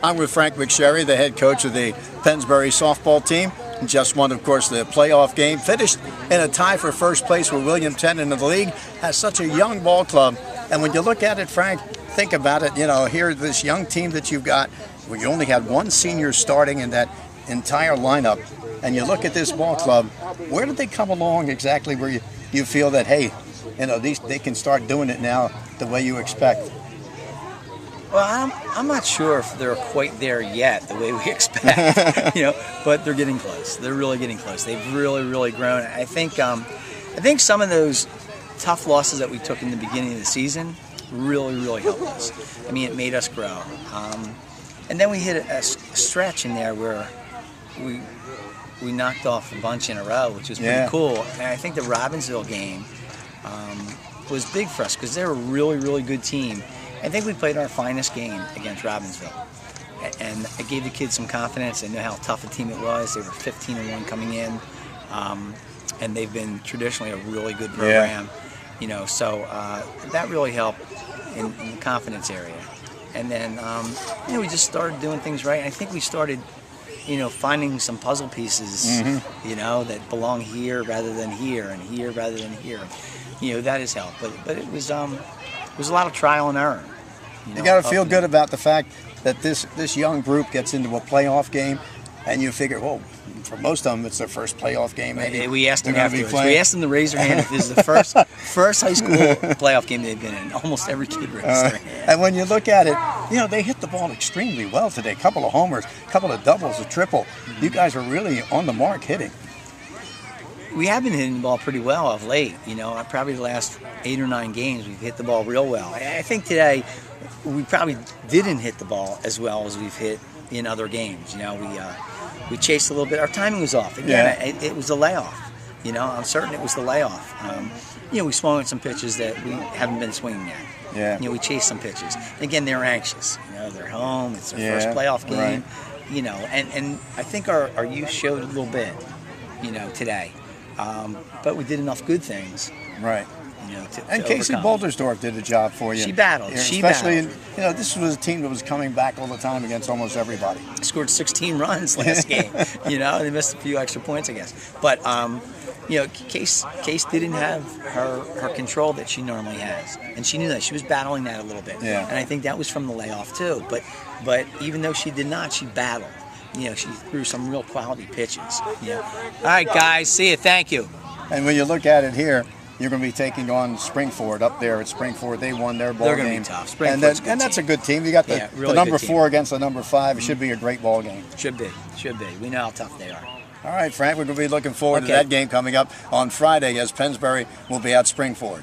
I'm with Frank McSherry, the head coach of the Pennsbury softball team. Just won, of course, the playoff game. Finished in a tie for first place with William Tennant in the league. Has such a young ball club. And when you look at it, Frank, think about it. You know, here, this young team that you've got, where you only had one senior starting in that entire lineup. And you look at this ball club, where did they come along exactly where you feel that, hey, you know, they can start doing it now the way you expect? Well, I'm not sure if they're quite there yet, the way we expect, you know, but they're getting close. They're really getting close. They've really grown. I think some of those tough losses that we took in the beginning of the season really helped us. I mean, it made us grow. And then we hit a stretch in there where we knocked off a bunch in a row, which was pretty cool. And I think the Robbinsville game was big for us because they're a really good team. I think we played our finest game against Robbinsville, and it gave the kids some confidence. They know how tough a team it was. They were 15-1 coming in, and they've been traditionally a really good program. You know, so that really helped in the confidence area. And then you know, we just started doing things right. I think we started, you know, finding some puzzle pieces, you know, that belong here rather than here, and here rather than here. You know, that has helped. But it was a lot of trial and error. You got to feel good about the fact that this young group gets into a playoff game, and you figure, well, for most of them, it's their first playoff game. Maybe we asked them afterwards. We asked them to raise their hand if this is the first high school playoff game they've been in. Almost every kid raised their hand. And when you look at it, you know, they hit the ball extremely well today. A couple of homers, a couple of doubles, a triple. You guys are really on the mark hitting. We have been hitting the ball pretty well of late. You know, probably the last 8 or 9 games we've hit the ball real well. I think today we probably didn't hit the ball as well as we've hit in other games. You know, we chased a little bit. Our timing was off. Again, it was the layoff. You know, I'm certain it was the layoff. You know, we swung at some pitches that we haven't been swinging at. Yeah. You know, we chased some pitches. Again, they're anxious. You know, they're home. It's their first playoff game. Right. You know, and I think our youth showed a little bit, you know, today. But we did enough good things. Right. You know, and to Casey Boldersdorf did a job for you. She battled. Especially, you know, this was a team that was coming back all the time against almost everybody. Scored 16 runs last game. You know, they missed a few extra points, I guess. But you know, Case didn't have her control that she normally has, and she knew that. She was battling that a little bit. Yeah. And I think that was from the layoff too. But even though she did not, she battled. You know, she threw some real quality pitches. You know. All right, guys. See you. Thank you. And when you look at it here, you're going to be taking on Springford up there at Springford. They won their ball game. They're going to be tough. And that's a good team. You got the number 4 against the number 5. It should be a great ball game. Should be. We know how tough they are. All right, Frank, we're going to be looking forward to that game coming up on Friday as Pennsbury will be at Springford.